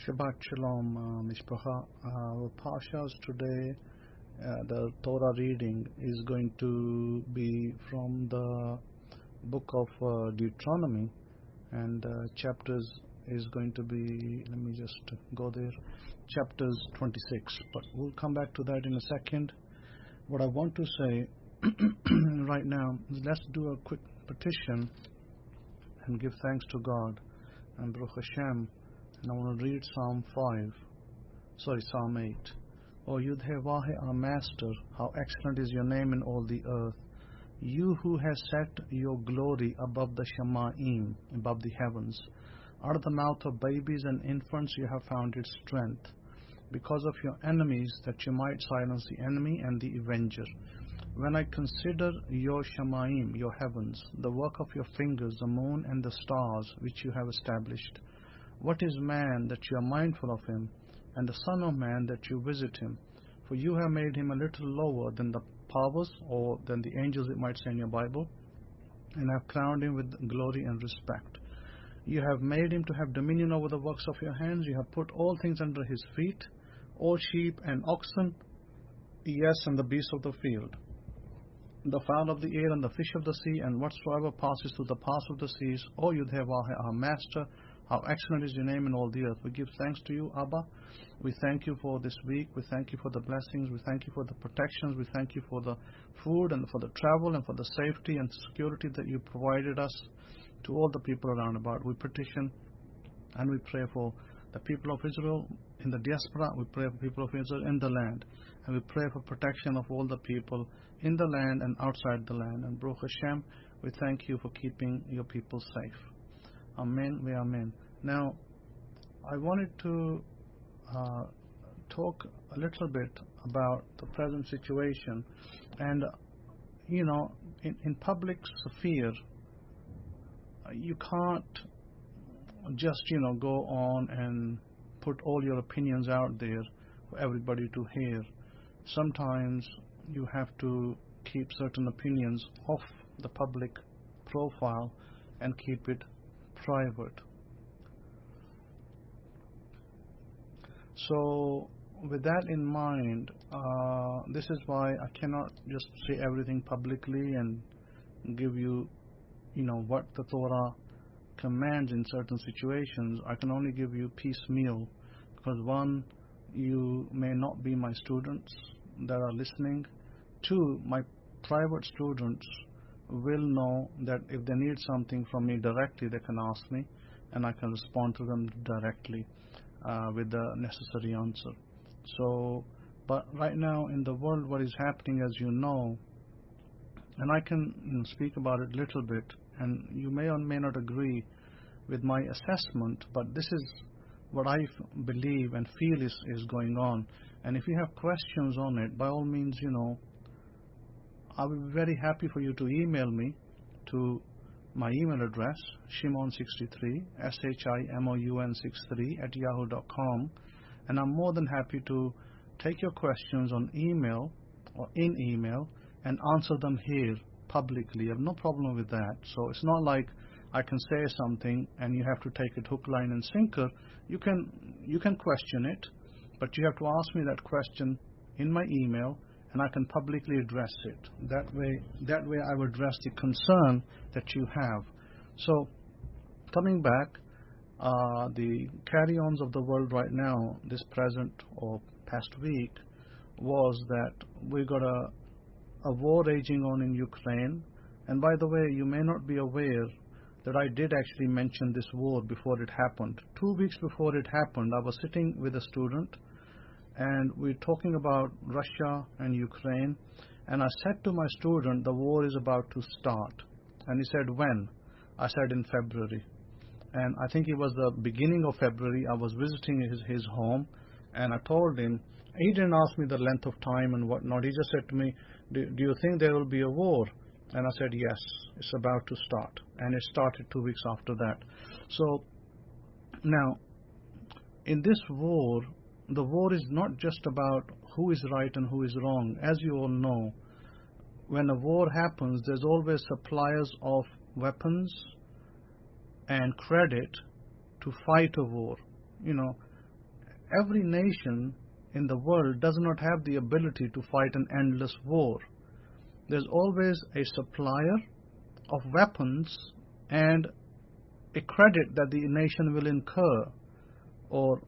Shabbat Shalom, Mishpacha. Our Parshas today, the Torah reading is going to be from the book of Deuteronomy, and chapters is going to be, let me just go there, chapters 26, but we'll come back to that in a second. What I want to say right now is let's do a quick petition and give thanks to God, and Baruch Hashem. And I want to read Psalm 8. O Yudhevahe, our Master, how excellent is your name in all the earth. You who has set your glory above the Shemaim, above the heavens. Out of the mouth of babies and infants you have found its strength, because of your enemies, that you might silence the enemy and the avenger. When I consider your Shemaim, your heavens, the work of your fingers, the moon and the stars which you have established, what is man that you are mindful of him, and the Son of Man that you visit him? For you have made him a little lower than the powers, or than the angels, it might say in your Bible, and have crowned him with glory and respect. You have made him to have dominion over the works of your hands. You have put all things under his feet, all sheep and oxen, yes, and the beasts of the field, the fowl of the air and the fish of the sea, and whatsoever passes through the paths of the seas. O Yudhevahe, our Master, how excellent is your name in all the earth. We give thanks to you, Abba. We thank you for this week. We thank you for the blessings. We thank you for the protections. We thank you for the food and for the travel and for the safety and security that you provided us to all the people around about. We petition and we pray for the people of Israel in the diaspora. We pray for people of Israel in the land. And we pray for protection of all the people in the land and outside the land. And Baruch Hashem, we thank you for keeping your people safe. Amen, we amen. Now, I wanted to talk a little bit about the present situation. And, you know, in public sphere, you can't just, go on and put all your opinions out there for everybody to hear. Sometimes you have to keep certain opinions off the public profile and keep it private. So with that in mind, this is why I cannot just say everything publicly and give you, what the Torah commands in certain situations. I can only give you piecemeal, because one, you may not be my students that are listening. Two, my private students will know that if they need something from me directly, they can ask me, and I can respond to them directly with the necessary answer. So, but right now in the world, what is happening, as you know, and I can speak about it a little bit, and you may or may not agree with my assessment, but this is what I believe and feel is going on. And if you have questions on it, by all means, I will be very happy for you to email me to my email address, Shimon63, SHIMOUN63 @yahoo.com, and I'm more than happy to take your questions on email or in email and answer them here publicly. I have no problem with that. So it's not like I can say something and you have to take it hook, line, and sinker. You can question it, but you have to ask me that question in my email, and I can publicly address it. That way I will address the concern that you have. So, coming back, the carry-ons of the world right now, this present or past week, was that we got a war raging on in Ukraine. And by the way, you may not be aware that I did actually mention this war before it happened. 2 weeks before it happened, I was sitting with a student, and we're talking about Russia and Ukraine, and I said to my student, the war is about to start. And he said, when? I said, in February. And I think it was the beginning of February. I was visiting his home, and I told him, he didn't ask me the length of time and whatnot. He just said to me, do you think there will be a war? And I said, yes, it's about to start. And it started 2 weeks after that. So now, in this war, the war is not just about who is right and who is wrong. As you all know, when a war happens, there's always suppliers of weapons and credit to fight a war. every nation in the world does not have the ability to fight an endless war. There's always a supplier of weapons and a credit that the nation will incur, or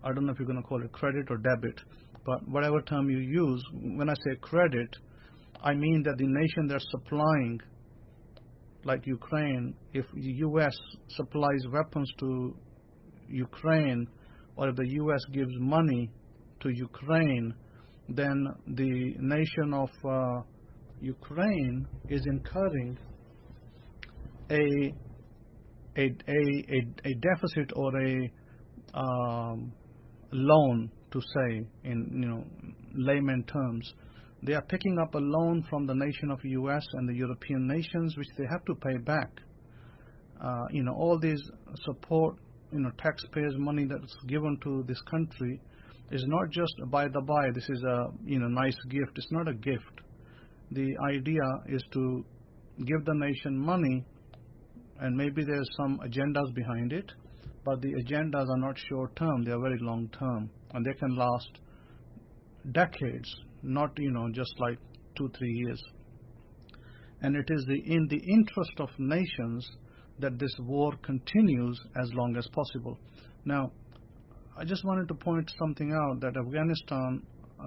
I don't know if you're going to call it credit or debit, but whatever term you use, when I say credit, I mean that the nation that's supplying, like Ukraine, if the U.S. supplies weapons to Ukraine, or if the U.S. gives money to Ukraine, then the nation of Ukraine is incurring a deficit or a loan, to say in layman terms. They are picking up a loan from the nation of U.S. and the European nations, which they have to pay back. All these support, taxpayers' money that's given to this country is not just by the by. This is a nice gift. It's not a gift. The idea is to give the nation money, and maybe there's some agendas behind it, but the agendas are not short term. They are very long term, and they can last decades, not just like 2-3 years. And it is in the interest of nations that this war continues as long as possible. Now, I just wanted to point something out, that Afghanistan,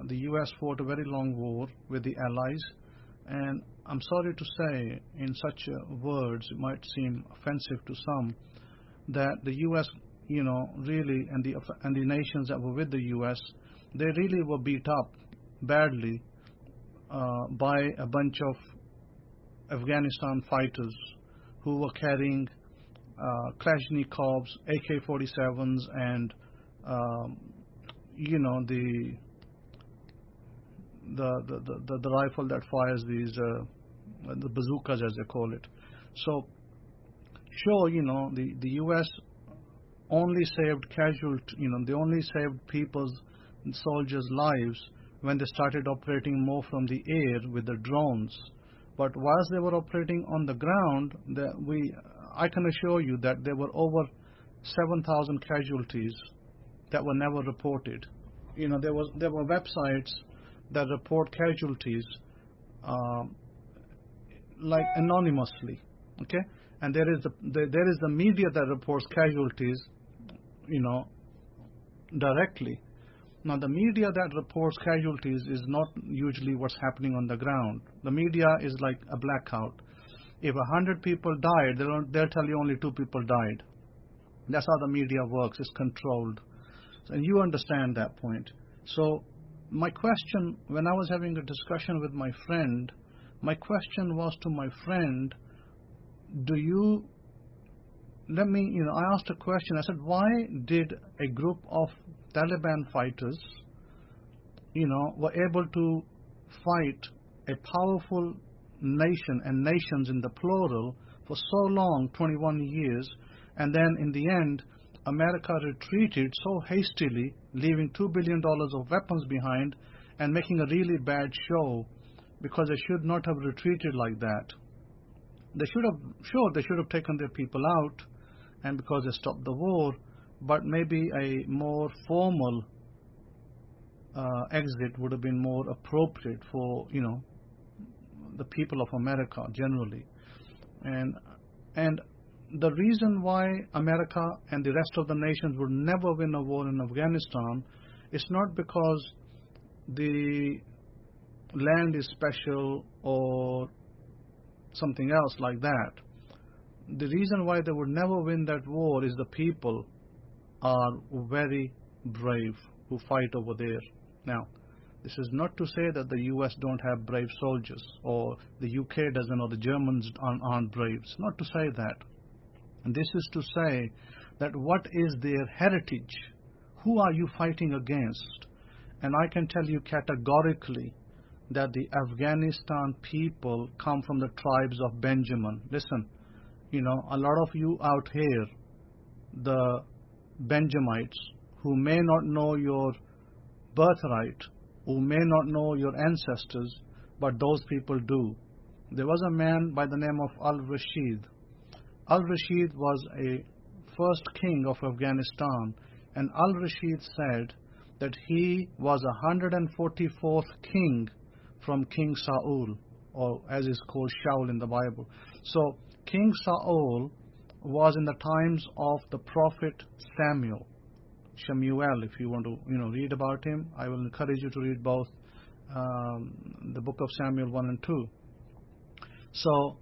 the U.S. fought a very long war with the Allies, and I'm sorry to say, in such words, it might seem offensive to some, that the U.S., really, and the nations that were with the U.S., they really were beat up badly by a bunch of Afghanistan fighters who were carrying Kalashnikovs, AK-47s, and the rifle that fires these the bazookas, as they call it. So, sure, the U.S. only saved they only saved people's, soldiers' lives when they started operating more from the air with the drones. But whilst they were operating on the ground, I can assure you that there were over 7,000 casualties that were never reported. There were websites that report casualties like anonymously, okay? And there is the media that reports casualties, directly. Now, the media that reports casualties is not usually what's happening on the ground. The media is like a blackout. If 100 people died, they'll tell you only 2 people died. That's how the media works. It's controlled. And you understand that point. So my question, when I was having a discussion with my friend, my question was to my friend, I asked a question. I said, why did a group of Taliban fighters, were able to fight a powerful nation, and nations in the plural, for so long, 21 years, and then in the end, America retreated so hastily, leaving $2 billion of weapons behind and making a really bad show, because they should not have retreated like that. They should have taken their people out, and because they stopped the war, but maybe a more formal exit would have been more appropriate for the people of America generally. And the reason why America and the rest of the nations would never win a war in Afghanistan is not because the land is special or something else like that. The reason why they would never win that war is the people are very brave who fight over there. Now, this is not to say that the U.S. don't have brave soldiers, or the UK doesn't, or the Germans aren't brave. It's not to say that. And this is to say that what is their heritage? Who are you fighting against? And I can tell you categorically that the Afghanistan people come from the tribes of Benjamin. Listen, a lot of you out here, the Benjamites, who may not know your birthright, who may not know your ancestors, but those people do. There was a man by the name of Al-Rashid. Al-Rashid was a first king of Afghanistan, And Al-Rashid said that he was 144th king from King Saul, or as is called Shaul in the Bible. So King Saul was in the times of the prophet Samuel, if you want to read about him. I will encourage you to read both the book of Samuel 1 and 2. So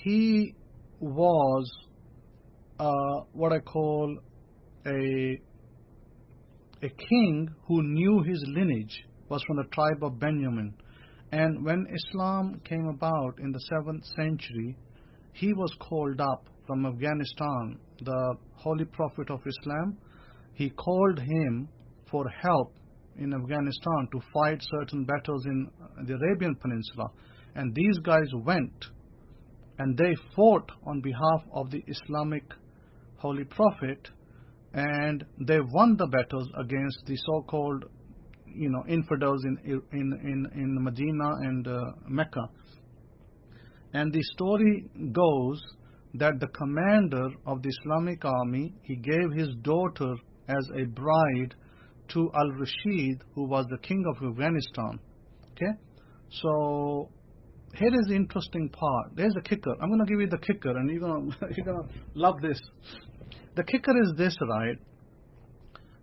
he was what I call a king who knew his lineage, was from the tribe of Benjamin. And when Islam came about in the 7th century, he was called up from Afghanistan, the holy prophet of Islam. He called him for help in Afghanistan to fight certain battles in the Arabian Peninsula. And these guys went and they fought on behalf of the Islamic holy prophet, and they won the battles against the so-called infidels in Medina and Mecca. And the story goes that the commander of the Islamic army, he gave his daughter as a bride to Al-Rashid, who was the king of Afghanistan. Okay, so here is the interesting part. There's a kicker. I'm going to give you the kicker, and you're going to love this. The kicker is this, right?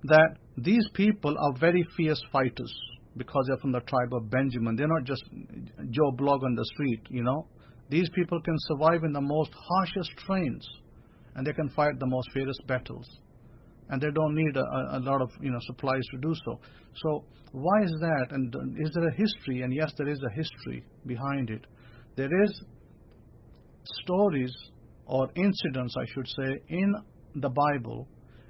That these people are very fierce fighters because they're from the tribe of Benjamin. They're not just Joe Blog on the street, These people can survive in the most harshest terrains, and they can fight the most fierce battles. And they don't need a lot of supplies to do so. So why is that? And is there a history? And yes, there is a history behind it. There is stories or incidents, I should say, in the Bible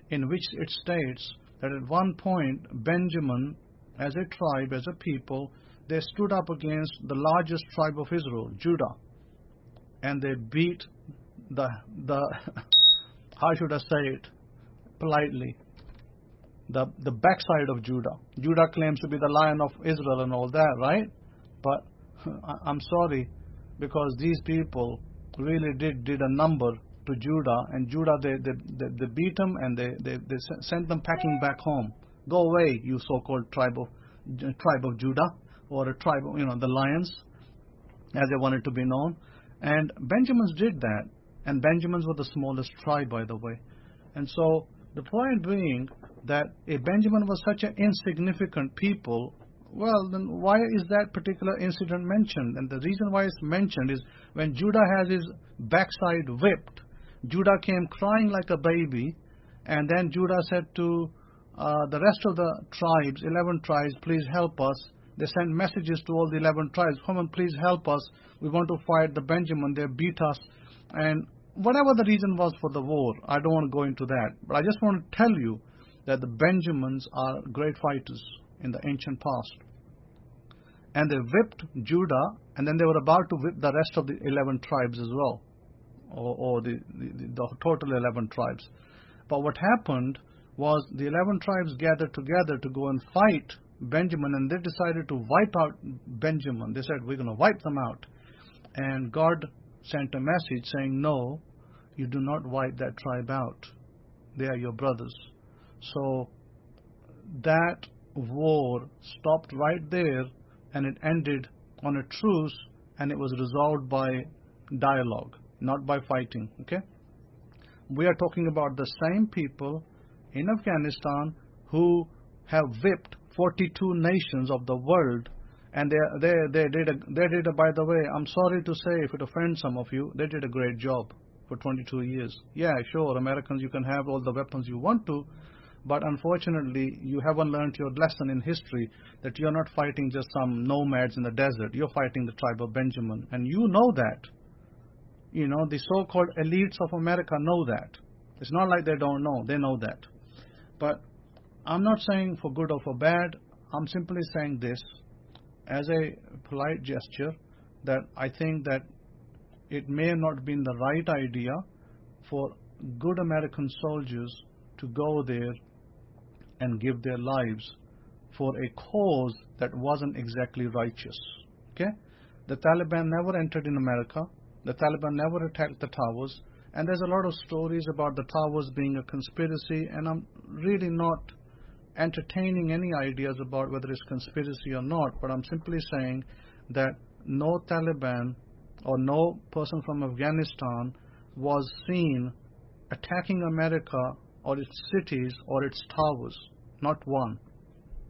in which it states that at one point Benjamin, as a tribe, as a people, they stood up against the largest tribe of Israel, Judah, and they beat the how should I say it politely, the backside of Judah. Judah claims to be the lion of Israel and all that, right? But I'm sorry, because these people really did a number to Judah, and Judah they beat them, and they sent them packing back home. Go away, you so-called tribe of Judah, or a tribe of, the lions, as they wanted to be known. And Benjamins did that, and Benjamins were the smallest tribe, by the way. And so the point being that if Benjamin was such an insignificant people, well, then why is that particular incident mentioned? And the reason why it's mentioned is when Judah has his backside whipped, Judah came crying like a baby, and then Judah said to the rest of the tribes, 11 tribes, please help us. They sent messages to all the 11 tribes, come on, please help us. We want to fight the Benjamin. They beat us. And whatever the reason was for the war, I don't want to go into that. But I just want to tell you that the Benjamins are great fighters in the ancient past. And they whipped Judah, and then they were about to whip the rest of the 11 tribes as well, or the total 11 tribes. But what happened was the 11 tribes gathered together to go and fight Benjamin, and they decided to wipe out Benjamin. They said, we're going to wipe them out. And God sent a message saying, no, you do not wipe that tribe out. They are your brothers. So that war stopped right there, and it ended on a truce, and it was resolved by dialogue, not by fighting. Okay? We are talking about the same people in Afghanistan who have whipped 42 nations of the world, and they did by the way, I'm sorry to say if it offends some of you, they did a great job for 22 years. Yeah, sure, Americans, you can have all the weapons you want to, but unfortunately you haven't learned your lesson in history that you're not fighting just some nomads in the desert. You're fighting the tribe of Benjamin, and you know that. The so-called elites of America know that. It's not like they don't know. They know that. But I'm not saying for good or for bad. I'm simply saying this as a polite gesture, that I think that it may have not been the right idea for good American soldiers to go there and give their lives for a cause that wasn't exactly righteous. Okay? The Taliban never entered in America. The Taliban never attacked the towers. And there's a lot of stories about the towers being a conspiracy, and I'm really not entertaining any ideas about whether it's conspiracy or not, but I'm simply saying that no Taliban or no person from Afghanistan was seen attacking America or its cities or its towers, not one.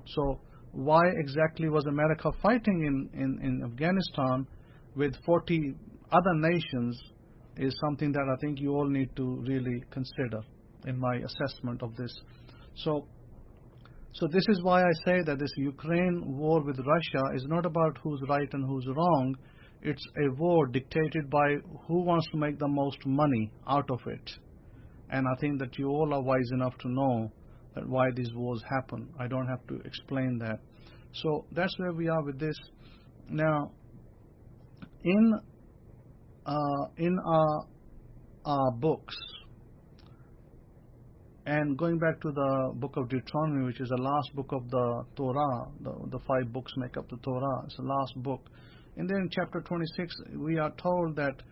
So why exactly was America fighting in Afghanistan with 40 other nations is something that I think you all need to really consider in my assessment of this. So this is why I say that this Ukraine war with Russia is not about who's right and who's wrong. It's a war dictated by who wants to make the most money out of it. And I think that you all are wise enough to know that why these wars happen. I don't have to explain that. So that's where we are with this. Now, in our books, and going back to the book of Deuteronomy, which is the last book of the Torah, the 5 books make up the Torah. It's the last book. And then in chapter 26, we are told that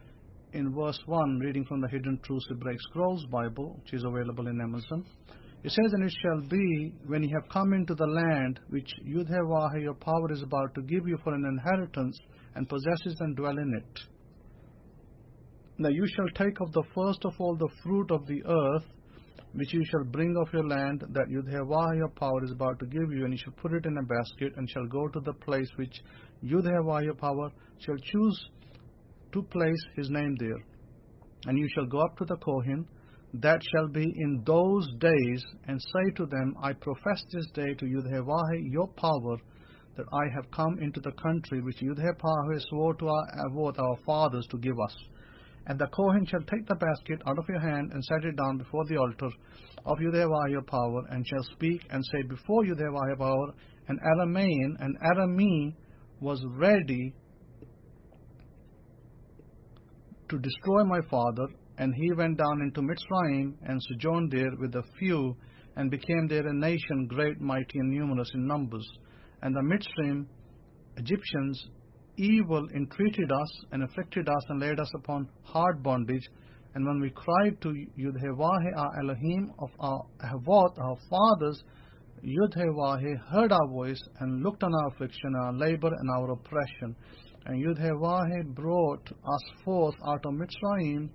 in verse 1, reading from the Hidden Truths Hebraic Scrolls Bible, which is available in Amazon, it says, "And it shall be, when ye have come into the land which Yahoshua your power is about to give you for an inheritance, and possess and dwell in it. Now you shall take of the first of all the fruit of the earth, which you shall bring of your land, that Yahoshua your power is about to give you, and you shall put it in a basket, and shall go to the place which Yahoshua your power shall choose to place his name there. And you shall go up to the Kohen, that shall be in those days, and say to them, I profess this day to Yahoshua your power, that I have come into the country which Yahoshua swore to our fathers to give us. And the Kohen shall take the basket out of your hand, and set it down before the altar of Yahoshua your power, and shall speak and say before Yahoshua your power, an Aramean, an Aramee was ready to destroy my father, and he went down into Mitzrayim, and sojourned there with a few, and became there a nation great, mighty, and numerous in numbers. And the Mitzrayim, Egyptians, evil entreated us, and afflicted us, and laid us upon hard bondage. And when we cried to Yahoshua our Elohim of our Avot, our fathers, Yahoshua heard our voice, and looked on our affliction, our labor, and our oppression. And Yahoshua brought us forth out of Mitzrayim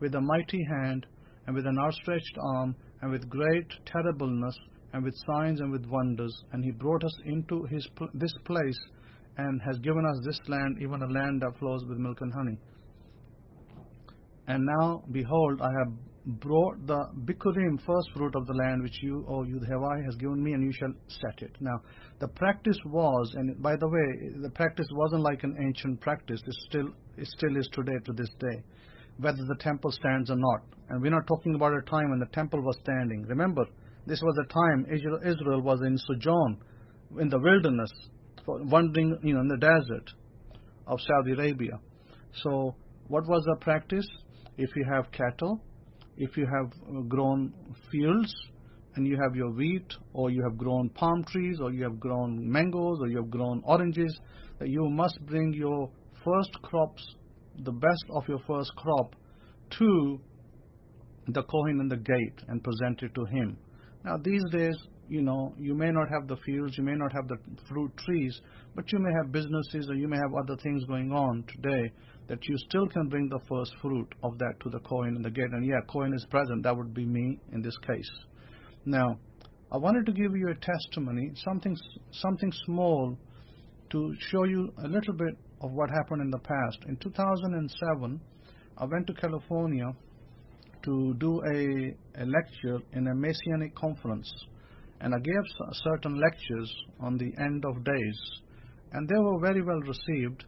with a mighty hand, and with an outstretched arm, and with great terribleness, and with signs and with wonders. And he brought us into this place, and has given us this land, even a land that flows with milk and honey. And now, behold, I have brought the Bikurim, first fruit of the land, which you, O Yahoshua, has given me, and you shall set it. Now, the practice was, and by the way, the practice wasn't like an ancient practice. It still is today, to this day, whether the temple stands or not. And we're not talking about a time when the temple was standing. Remember, this was a time Israel was in sojourn in the wilderness, wandering, in the desert of Saudi Arabia. So, what was the practice? If you have cattle, if you have grown fields, and you have your wheat, or you have grown palm trees, or you have grown mangoes, or you have grown oranges, that you must bring your first crops, the best of your first crop, to the Kohen in the gate, and present it to him. Now, these days, you may not have the fields, you may not have the fruit trees, but you may have businesses, or you may have other things going on today, that you still can bring the first fruit of that to the Kohen in the gate. And yeah, Kohen is present. That would be me in this case. Now, I wanted to give you a testimony, something small, to show you a little bit of what happened in the past. In 2007, I went to California to do a lecture in a Messianic conference. And I gave certain lectures on the end of days, and they were very well received.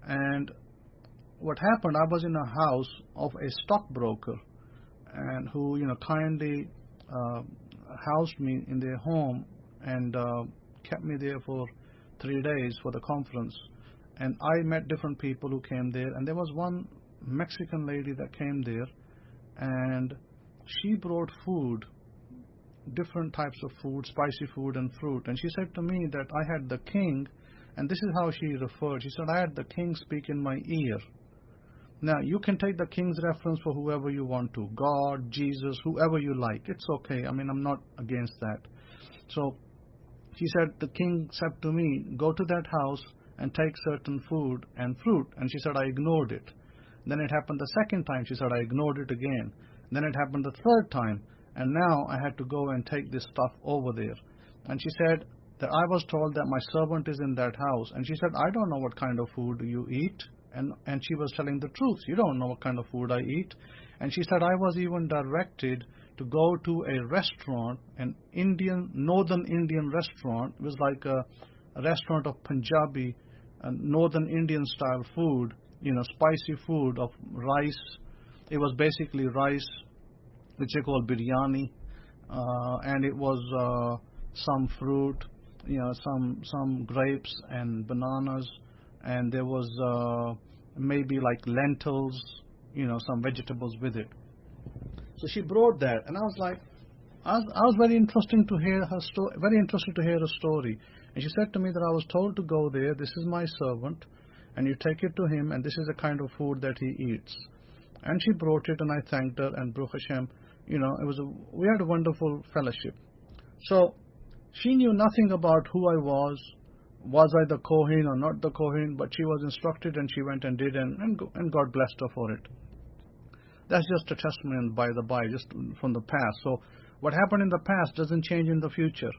And what happened, I was in a house of a stockbroker, and who kindly housed me in their home, and kept me there for 3 days for the conference. And I met different people who came there, and there was one Mexican lady that came there, and she brought food, different types of food, spicy food and fruit. And she said to me that I had the king, and this is how she referred. She said, I had the king speak in my ear. Now, you can take the king's reference for whoever you want to. God, Jesus, whoever you like. It's okay. I mean, I'm not against that. So, she said, the king said to me, go to that house and take certain food and fruit. And she said, I ignored it. Then it happened the second time. She said, I ignored it again. Then it happened the third time. And now I had to go and take this stuff over there. And she said that I was told that my servant is in that house. And she said, I don't know what kind of food you eat. And she was telling the truth. You don't know what kind of food I eat. And she said, I was even directed to go to a restaurant, an northern Indian restaurant. It was like a restaurant of Punjabi, northern Indian style food, spicy food of rice. It was basically rice, which they call biryani, and it was some fruit, some grapes and bananas, and there was maybe like lentils, some vegetables with it. So she brought that, and I was like, I was very interested to hear her story. Very interested to hear her story. And she said to me that I was told to go there. This is my servant, and you take it to him, and this is the kind of food that he eats. And she brought it, and I thanked her. And Baruch Hashem, we had a wonderful fellowship. So she knew nothing about who I was I the Kohen or not the Kohen, but she was instructed, and she went and did, and God blessed her for it. That's just a testimony by the by, just from the past. So what happened in the past doesn't change in the future.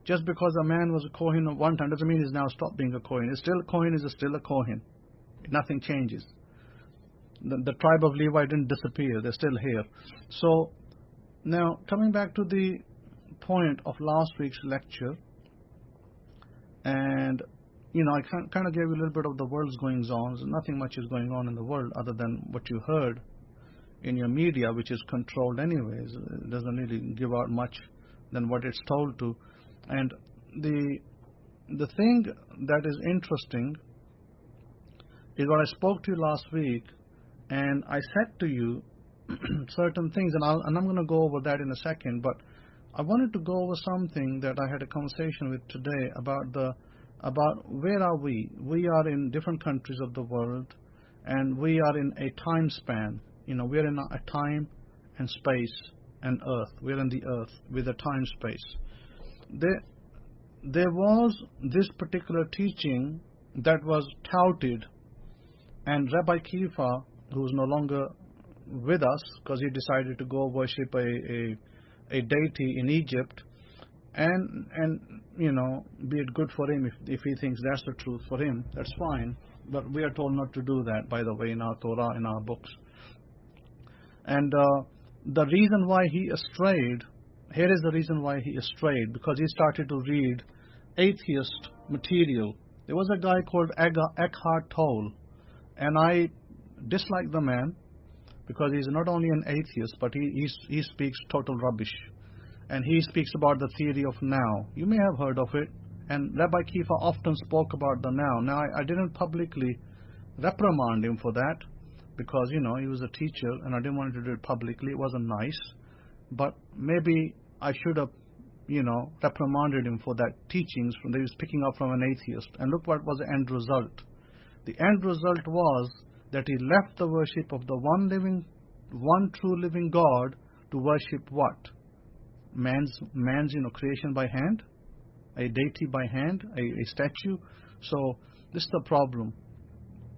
Just because a man was a Kohen at one time doesn't mean he's now stopped being a Kohen. It's still a Kohen, is still a Kohen. Nothing changes. The tribe of Levi didn't disappear. They're still here. So now coming back to the point of last week's lecture, and I kind of gave you a little bit of the world's goings on. So nothing much is going on in the world other than what you heard in your media, which is controlled anyways. It doesn't really give out much than what it's told to. And the thing that is interesting is what I spoke to you last week, and I said to you certain things, and I'm going to go over that in a second, but I wanted to go over something that I had a conversation with today about where are we? We are in different countries of the world, and we are in a time span. We're in a time and space and earth. We're in the earth with a time space. There was this particular teaching that was touted, and Rabbi Kifa, who is no longer with us because he decided to go worship a deity in Egypt, and be it good for him if he thinks that's the truth for him, that's fine. But we are told not to do that, by the way, in our Torah, in our books. And the reason why he strayed, here is the reason why he strayed, because he started to read atheist material. There was a guy called Eckhart Tolle, and I dislike the man because he's not only an atheist, but he speaks total rubbish. And he speaks about the theory of now. You may have heard of it. And Rabbi Kifa often spoke about the now. Now, I didn't publicly reprimand him for that, because, he was a teacher, and I didn't want to do it publicly. It wasn't nice. But maybe I should have, reprimanded him for that teachings that he was picking up from an atheist. And look what was the end result. The end result was that he left the worship of the one true living God to worship what? Man's creation by hand? A deity by hand? A statue? So this is the problem.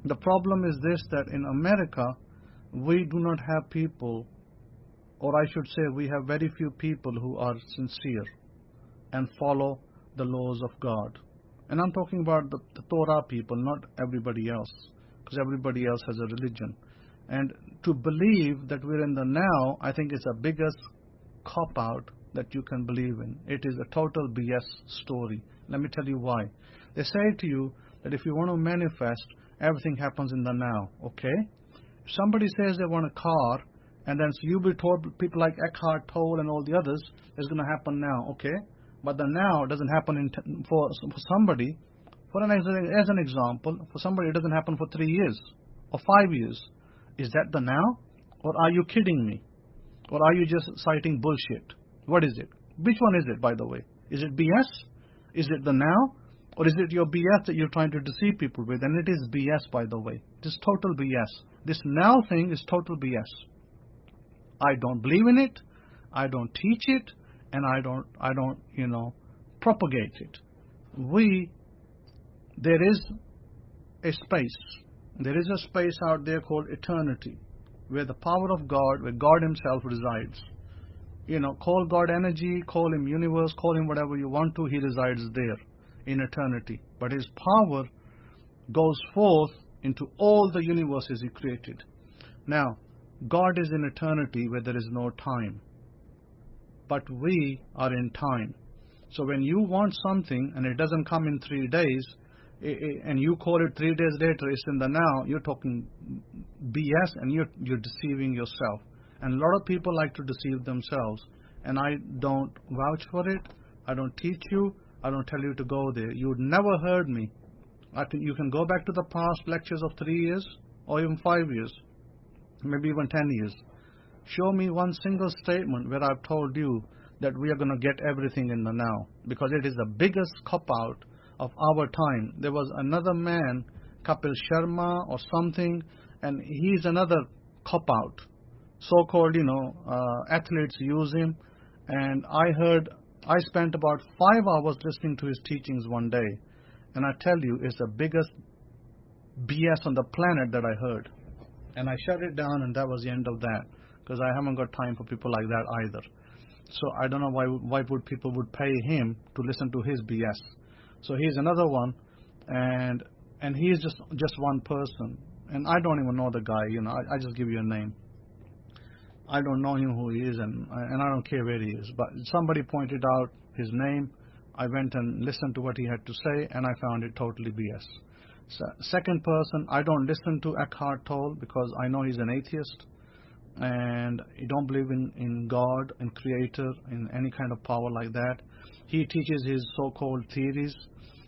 The problem is this, that in America, we do not have people, or I should say we have very few people who are sincere and follow the laws of God. And I'm talking about the Torah people, not everybody else, because everybody else has a religion. And to believe that we're in the now, I think is the biggest cop-out that you can believe in. It is a total BS story. Let me tell you why. They say to you that if you want to manifest, everything happens in the now, okay? If somebody says they want a car, and then you be told, people like Eckhart Tolle and all the others, it's going to happen now, okay? But the now doesn't happen for somebody. As an example, for somebody it doesn't happen for 3 years or 5 years. Is that the now? Or are you kidding me? Or are you just citing bullshit? What is it? Which one is it, by the way? Is it BS? Is it the now? Or is it your BS that you're trying to deceive people with? And it is BS, by the way. It is total BS. This now thing is total BS. I don't believe in it, I don't teach it, and I don't propagate it. There is a space out there called eternity, where the power of God, where God himself resides. Call God energy, call him universe, call him whatever you want to, he resides there in eternity. But his power goes forth into all the universes he created. Now, God is in eternity where there is no time. But we are in time. So when you want something and it doesn't come in 3 days, and you call it 3 days later, it's in the now, you're talking BS and you're deceiving yourself. And a lot of people like to deceive themselves. And I don't vouch for it. I don't teach you. I don't tell you to go there. You'd never heard me. You can go back to the past lectures of 3 years or even 5 years, maybe even 10 years. Show me one single statement where I've told you that we are going to get everything in the now, because it is the biggest cop-out of our time. There was another man, Kapil Sharma or something, and he's another cop-out. So-called, athletes use him, and I spent about 5 hours listening to his teachings one day, and I tell you, it's the biggest BS on the planet that I heard. And I shut it down, and that was the end of that, because I haven't got time for people like that either. So I don't know why people would pay him to listen to his BS. So he's another one, and he's just one person, and I don't even know the guy. I just give you a name. I don't know him who he is, and I don't care where he is. But somebody pointed out his name. I went and listened to what he had to say, and I found it totally BS. Second person, I don't listen to Eckhart Tolle because I know he's an atheist, and he don't believe in God and Creator, in any kind of power like that. He teaches his so-called theories,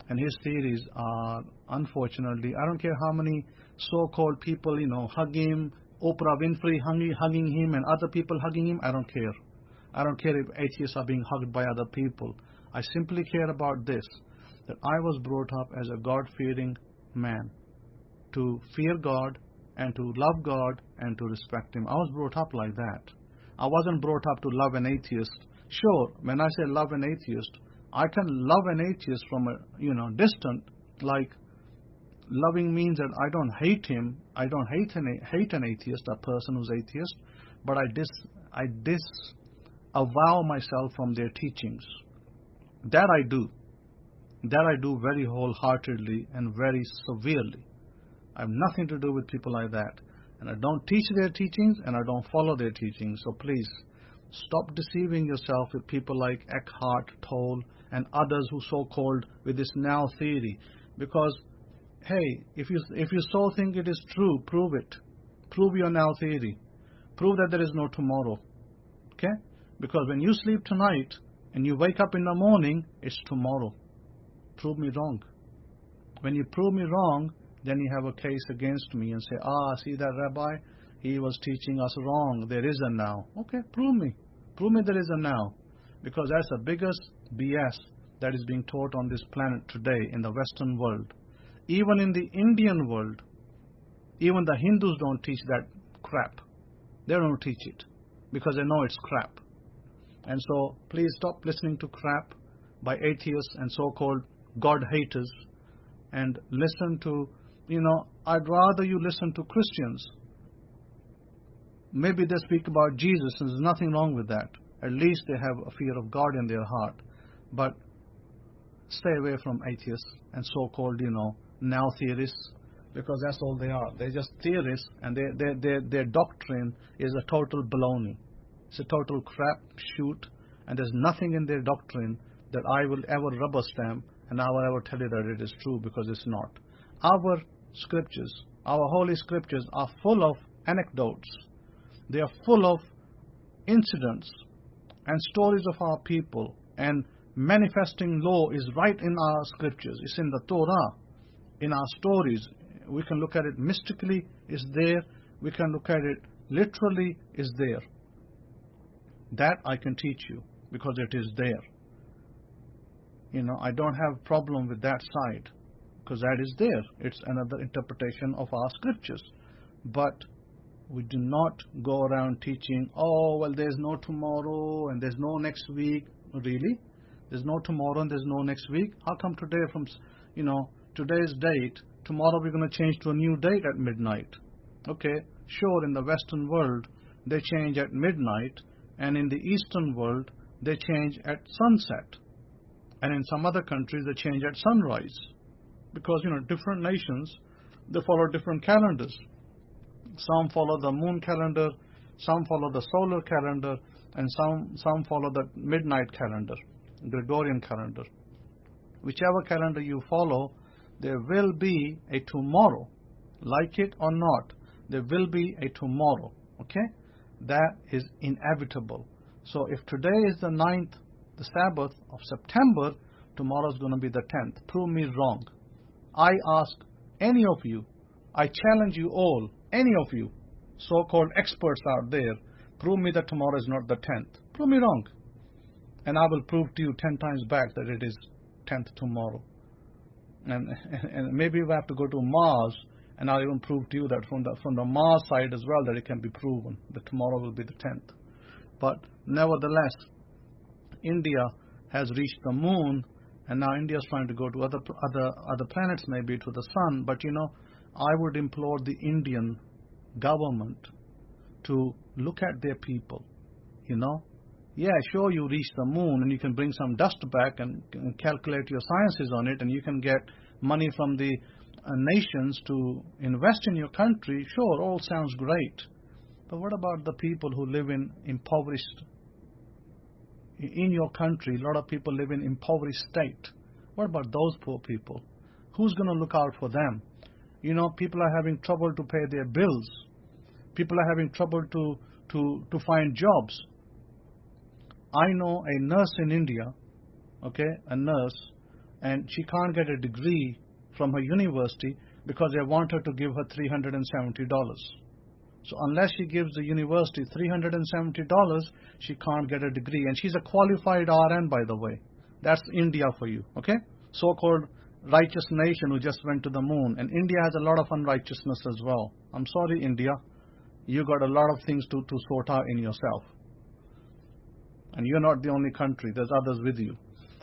and his theories are, unfortunately, I don't care how many so-called people, hug him, Oprah Winfrey hugging him, and other people hugging him. I don't care. I don't care if atheists are being hugged by other people. I simply care about this, that I was brought up as a God-fearing man, to fear God and to love God and to respect him. I was brought up like that. I wasn't brought up to love an atheist. Sure, when I say love an atheist, I can love an atheist from a distant, like loving means that I don't hate him. I don't hate an atheist, a person who's atheist, but I disavow myself from their teachings. That I do. That I do very wholeheartedly and very severely. I have nothing to do with people like that. And I don't teach their teachings, and I don't follow their teachings. So please, stop deceiving yourself with people like Eckhart Tolle and others who so-called with this now theory. Because, hey, if you so think it is true, prove it. Prove your now theory. Prove that there is no tomorrow. Okay? Because when you sleep tonight and you wake up in the morning, it's tomorrow. Prove me wrong. When you prove me wrong, then you have a case against me and say, see that rabbi? He was teaching us wrong. There is a now. Okay, prove me. Prove me there is a now. Because that's the biggest BS that is being taught on this planet today in the Western world. Even in the Indian world, even the Hindus don't teach that crap. They don't teach it because they know it's crap. And so please stop listening to crap by atheists and so-called God haters, and listen to, I'd rather you listen to Christians. Maybe they speak about Jesus, and there's nothing wrong with that. At least they have a fear of God in their heart. But stay away from atheists and so-called, now theorists, because that's all they are. They're just theorists, and their doctrine is a total baloney. It's a total crap shoot, and there's nothing in their doctrine that I will ever rubber stamp and I will ever tell you that it is true, because it's not. Our scriptures, our holy scriptures, are full of anecdotes. They are full of incidents and stories of our people, and manifesting law is right in our scriptures. It's in the Torah, in our stories. We can look at it mystically, it's there. We can look at it literally, it's there. That I can teach you, because it is there. I don't have problem with that side, because that is there. It's another interpretation of our scriptures. But we do not go around teaching, oh, well, there's no tomorrow and there's no next week. Really? There's no tomorrow and there's no next week? How come today from, today's date, tomorrow we're going to change to a new date at midnight? Okay, sure, in the Western world, they change at midnight, and in the Eastern world, they change at sunset. And in some other countries, they change at sunrise. Because, different nations, they follow different calendars. Some follow the moon calendar, some follow the solar calendar, and some follow the midnight calendar, Gregorian calendar. Whichever calendar you follow, there will be a tomorrow. Like it or not, there will be a tomorrow. Okay? That is inevitable. So if today is the 9th, the Sabbath of September, tomorrow is going to be the 10th. Prove me wrong. I ask any of you, I challenge you all, any of you, so-called experts out there, prove me that tomorrow is not the 10th. Prove me wrong. And I will prove to you 10 times back that it is 10th tomorrow. And maybe we have to go to Mars, and I'll even prove to you that from the Mars side as well, that it can be proven that tomorrow will be the 10th. But nevertheless, India has reached the moon, and now India is trying to go to other planets, maybe to the sun. But I would implore the Indian government to look at their people. Yeah, sure, you reach the moon and you can bring some dust back and calculate your sciences on it, and you can get money from the nations to invest in your country. Sure, all sounds great. But what about the people who live in your country? A lot of people live in impoverished state. What about those poor people? Who's going to look out for them? People are having trouble to pay their bills. People are having trouble to find jobs. I know a nurse in India, a nurse, and she can't get a degree from her university because they want her to give her $370. So unless she gives the university $370, she can't get a degree. And she's a qualified RN, by the way. That's India for you, So-called righteous nation who just went to the moon. And India has a lot of unrighteousness as well. I'm sorry, India. You got a lot of things to sort out in yourself. And you're not the only country. There's others with you.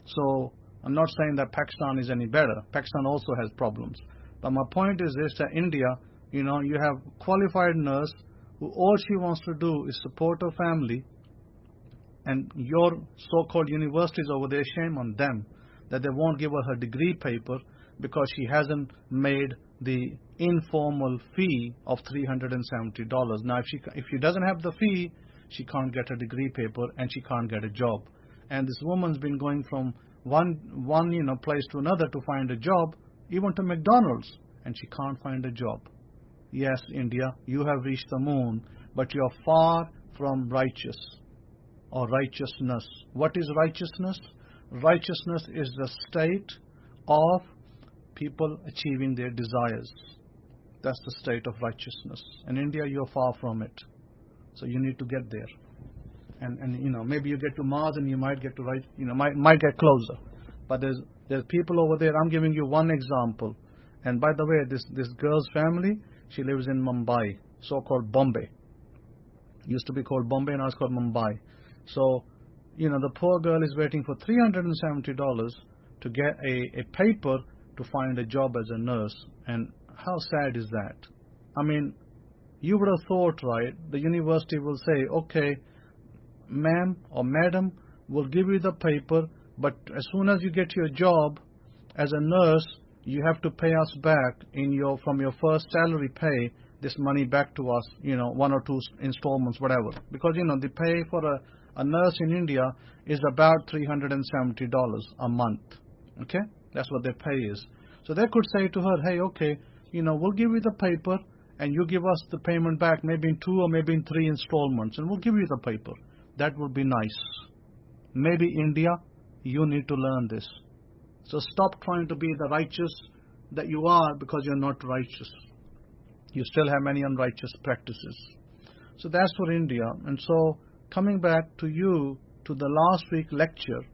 So I'm not saying that Pakistan is any better. Pakistan also has problems. But my point is this, that India, you have qualified nurse who all she wants to do is support her family, and your so-called universities over there, shame on them that they won't give her degree paper because she hasn't made the informal fee of $370. Now, if she doesn't have the fee, she can't get a degree paper and she can't get a job. And this woman's been going from one place to another to find a job, even to McDonald's, and she can't find a job. Yes, India, you have reached the moon, but you are far from righteous or righteousness. What is righteousness? Righteousness is the state of people achieving their desires. That's the state of righteousness. In India, you're far from it. So you need to get there. And maybe you get to Mars and you might get to might get closer. But there's people over there. I'm giving you one example. And by the way, this girl's family, she lives in Mumbai, so-called Bombay. Used to be called Bombay, now it's called Mumbai. So, the poor girl is waiting for $370 to get a paper to find a job as a nurse. And how sad is that? I mean, you would have thought, right, the university will say, okay, ma'am or madam, we'll give you the paper, but as soon as you get your job as a nurse, you have to pay us back from your first salary pay, this money back to us, 1 or 2 installments, whatever. Because, the pay for a nurse in India is about $370 a month. Okay? That's what their pay is. So they could say to her, hey, okay, we'll give you the paper and you give us the payment back maybe in 2 or maybe in 3 installments, and we'll give you the paper. That would be nice. Maybe India, you need to learn this. So stop trying to be the righteous that you are, because you're not righteous. You still have many unrighteous practices. So that's for India. And so coming back to you, to the last week lecture,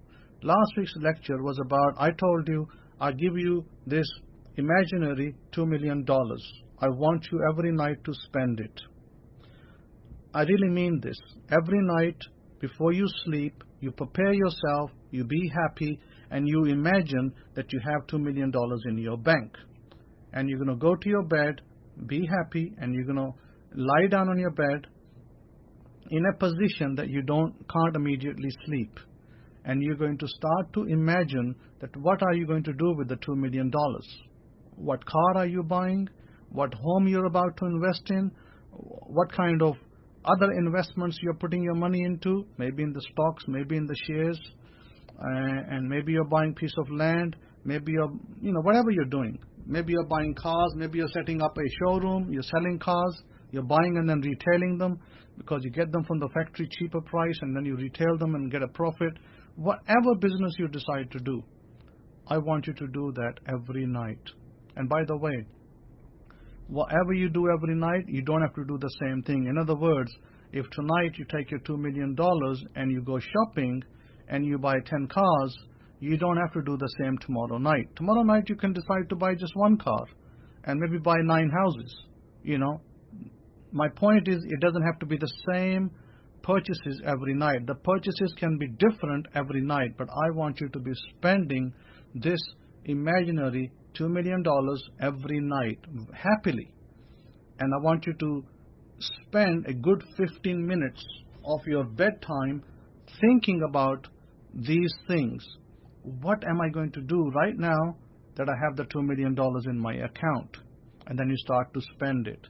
Last week's lecture was about, I told you, I give you this imaginary $2 million. I want you every night to spend it. I really mean this. Every night before you sleep, you prepare yourself, you be happy, and you imagine that you have $2 million in your bank. And you're going to go to your bed, be happy, and you're going to lie down on your bed in a position that you can't immediately sleep. And you're going to start to imagine that what are you going to do with the $2 million? What car are you buying? What home you're about to invest in? What kind of other investments you're putting your money into? Maybe in the stocks, maybe in the shares, and maybe you're buying a piece of land, maybe you're, whatever you're doing. Maybe you're buying cars, maybe you're setting up a showroom, you're selling cars, you're buying and then retailing them because you get them from the factory cheaper price and then you retail them and get a profit. Whatever business you decide to do, I want you to do that every night. And by the way, whatever you do every night, you don't have to do the same thing. In other words, if tonight you take your $2 million and you go shopping and you buy 10 cars, you don't have to do the same tomorrow night. Tomorrow night you can decide to buy just one car and maybe buy 9 houses. My point is, it doesn't have to be the same purchases every night. The purchases can be different every night, but I want you to be spending this imaginary $2 million every night happily. And I want you to spend a good 15 minutes of your bedtime thinking about these things. What am I going to do right now that I have the $2 million in my account? And then you start to spend it.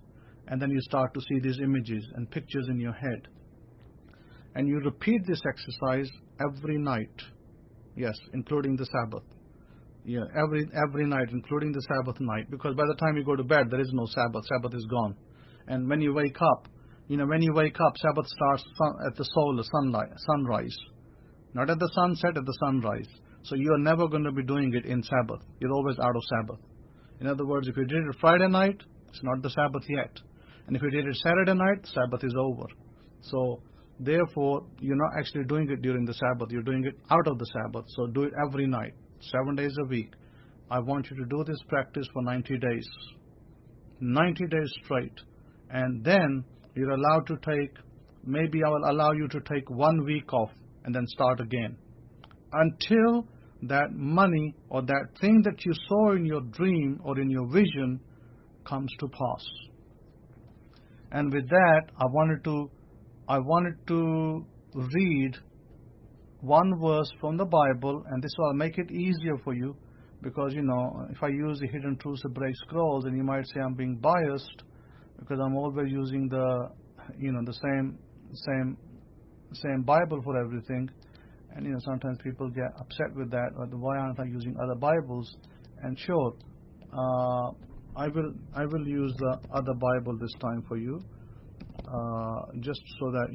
And then you start to see these images and pictures in your head. And you repeat this exercise every night. Yes, including the Sabbath. Yeah, every night, including the Sabbath night. Because by the time you go to bed, there is no Sabbath. Sabbath is gone. And when you wake up, Sabbath starts at the solar sunrise. Not at the sunset, at the sunrise. So you are never going to be doing it in Sabbath. You're always out of Sabbath. In other words, if you did it Friday night, it's not the Sabbath yet. And if you did it Saturday night, Sabbath is over. So therefore, you're not actually doing it during the Sabbath. You're doing it out of the Sabbath. So do it every night, 7 days a week. I want you to do this practice for 90 days. 90 days straight. And then you're allowed to maybe I will allow you to take 1 week off and then start again. Until that money or that thing that you saw in your dream or in your vision comes to pass. And with that, I wanted to read one verse from the Bible, and this will make it easier for you, because if I use the Hidden Truths Hebraic Scrolls, then you might say I'm being biased because I'm always using the same Bible for everything, and sometimes people get upset with that. Or why aren't I using other Bibles? And sure, I will use the other Bible this time for you, just so that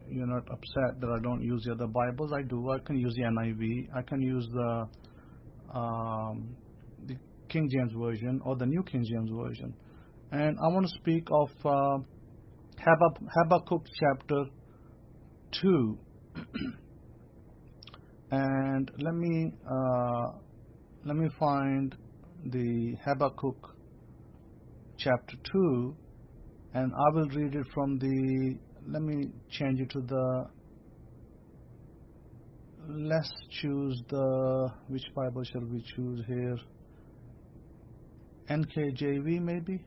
you're not upset that I don't use the other Bibles. I do. I can use the NIV. I can use the King James Version or the New King James Version. And I want to speak of Habakkuk chapter 2. And let me find the Habakkuk chapter 2, and I will read it from let me change it to let's choose which Bible shall we choose here? NKJV maybe?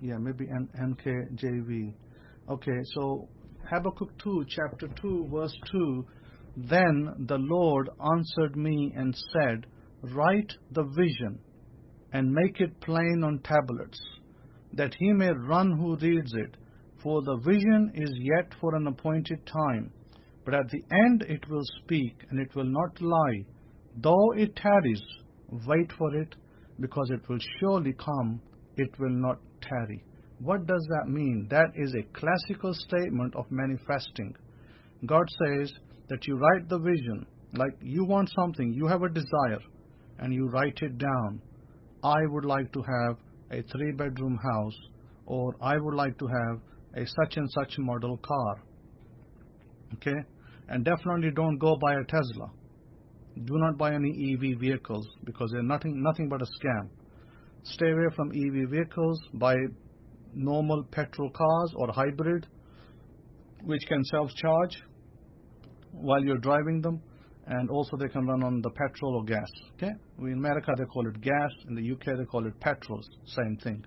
Yeah, maybe NKJV. Okay, so Habakkuk 2, chapter 2, verse 2. Then the Lord answered me and said, write the vision and make it plain on tablets, that he may run who reads it. For the vision is yet for an appointed time, but at the end it will speak, and it will not lie. Though it tarries, wait for it, because it will surely come, it will not tarry. What does that mean? That is a classical statement of manifesting. God says that you write the vision, like you want something, you have a desire, and you write it down. I would like to have a 3-bedroom house, or I would like to have a such and such model car. Okay? And definitely don't go buy a Tesla. Do not buy any EV vehicles because they're nothing but a scam. Stay away from EV vehicles. Buy normal petrol cars or hybrid, which can self-charge while you're driving them, and also they can run on the petrol or gas. Okay? In America they call it gas, in the UK they call it petrol, same thing.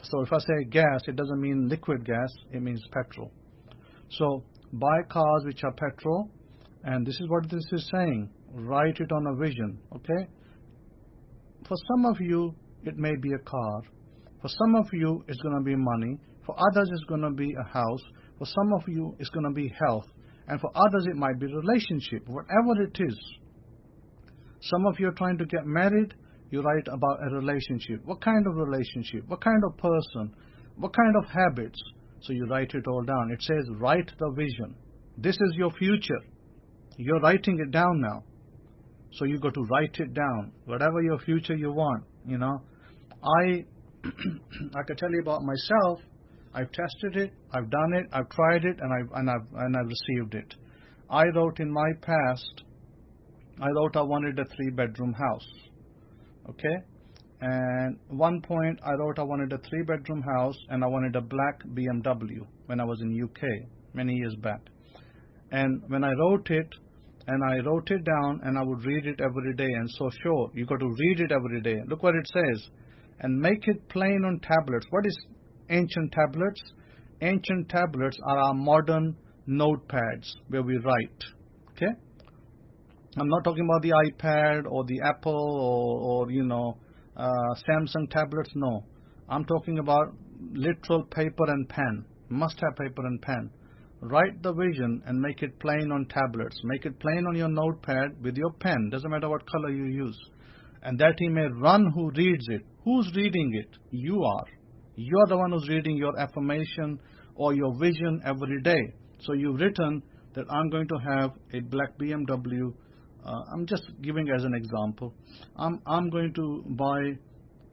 So if I say gas, it doesn't mean liquid gas, it means petrol. So buy cars which are petrol, and this is what this is saying. Write it on a vision. Okay? For some of you it may be a car, for some of you it's going to be money, for others it's going to be a house, for some of you it's going to be health, and for others it might be relationship, whatever it is. Some of you are trying to get married, you write about a relationship. What kind of relationship? What kind of person? What kind of habits? So you write it all down. It says write the vision. This is your future. You're writing it down now. So you got to write it down. Whatever your future you want, you know. I can tell you about myself. I've tested it, I've done it, I've tried it, and I've received it. I wrote in my past, I wanted a 3-bedroom house. Okay? And at one point I wrote I wanted a 3-bedroom house and I wanted a black BMW when I was in UK many years back. And when I wrote it, and I wrote it down, and I would read it every day, and so sure, you got to read it every day. Look what it says. And make it plain on tablets. What is ancient tablets? Ancient tablets are our modern notepads where we write. Okay? I'm not talking about the iPad or the Apple or Samsung tablets. No. I'm talking about literal paper and pen. Must have paper and pen. Write the vision and make it plain on tablets. Make it plain on your notepad with your pen. Doesn't matter what color you use. And that he may run who reads it. Who's reading it? You are. You are the one who's reading your affirmation or your vision every day. So you've written that I'm going to have a black BMW. I'm just giving as an example. I'm going to buy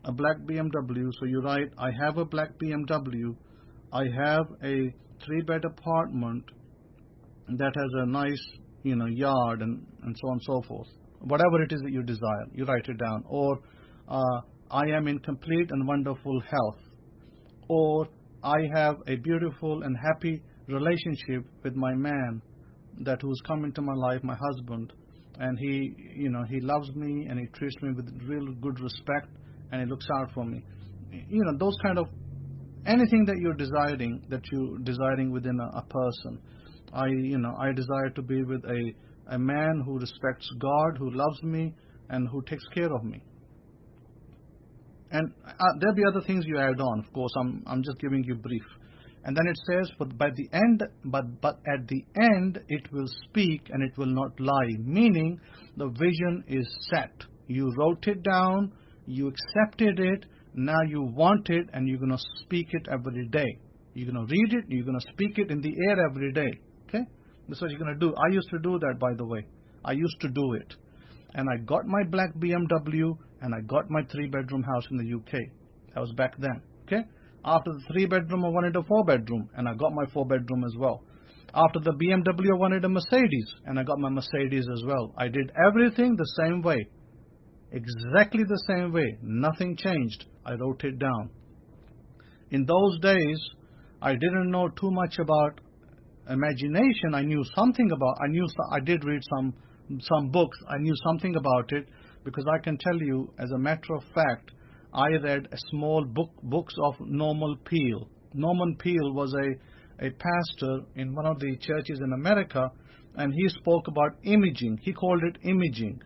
a black BMW. So you write, I have a black BMW. I have a 3-bed apartment that has a nice, yard and so on and so forth. Whatever it is that you desire, you write it down. Or I am in complete and wonderful health. Or I have a beautiful and happy relationship with my man who's come into my life, my husband, and he loves me and he treats me with real good respect and he looks out for me. Those kind of anything that you're desiring within a person. I desire to be with a man who respects God, who loves me, and who takes care of me. And there'll be other things you add on. Of course, I'm just giving you brief. And then it says, but at the end it will speak and it will not lie. Meaning, the vision is set. You wrote it down, you accepted it, now you want it, and you're going to speak it every day. You're going to read it, you're going to speak it in the air every day. Okay? That's what you're going to do. I used to do that, by the way. I used to do it. And I got my black BMW, and I got my 3-bedroom house in the UK. That was back then. Okay? After the 3-bedroom, I wanted a 4-bedroom, and I got my 4-bedroom as well. After the BMW, I wanted a Mercedes, and I got my Mercedes as well. I did everything the same way. Exactly the same way. Nothing changed. I wrote it down. In those days, I didn't know too much about imagination. I knew something about. I did read some books. I knew something about it because I can tell you, as a matter of fact, I read a small books of Norman Peale. Norman Peale was a pastor in one of the churches in America, and he spoke about imaging. He called it imaging.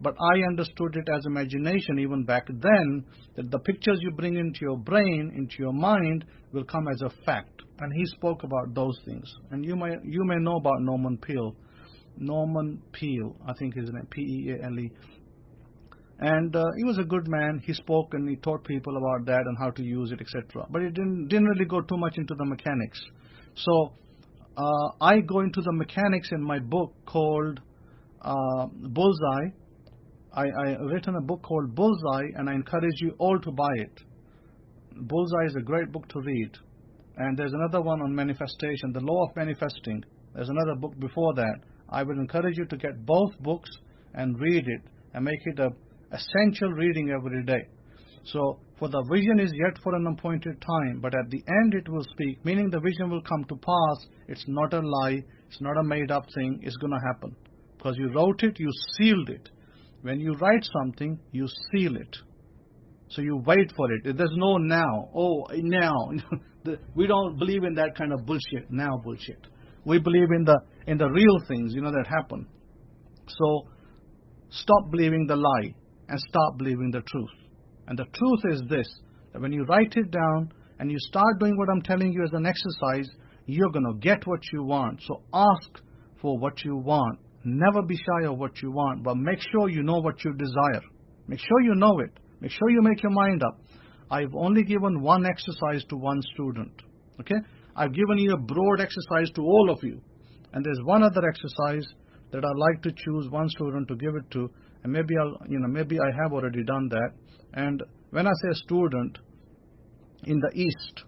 But I understood it as imagination even back then, that the pictures you bring into your brain, into your mind, will come as a fact. And he spoke about those things. And you may know about Norman Peale. Norman Peale, I think his name, P-E-A-L-E. And he was a good man. He spoke and he taught people about that and how to use it, etc. But it didn't really go too much into the mechanics. So I go into the mechanics in my book called Bullseye. I written a book called Bullseye, and I encourage you all to buy it. Bullseye is a great book to read. And there's another one on manifestation, The Law of Manifesting. There's another book before that. I would encourage you to get both books and read it and make it a essential reading every day. So, for the vision is yet for an appointed time, but at the end it will speak, meaning the vision will come to pass. It's not a lie, it's not a made-up thing, it's going to happen. Because you wrote it, you sealed it. When you write something, you seal it. So you wait for it. There's no now. Oh, now. We don't believe in that kind of bullshit, now bullshit. We believe in the real things, that happen. So, stop believing the lie and start believing the truth. And the truth is this, that when you write it down and you start doing what I'm telling you as an exercise, you're going to get what you want. So ask for what you want. Never be shy of what you want, but make sure you know what you desire. Make sure you know it. Make sure you make your mind up. I've only given one exercise to one student. Okay? I've given you a broad exercise to all of you. And there's one other exercise that I'd like to choose one student to give it to, and maybe maybe I have already done that. And when I say student, in the East,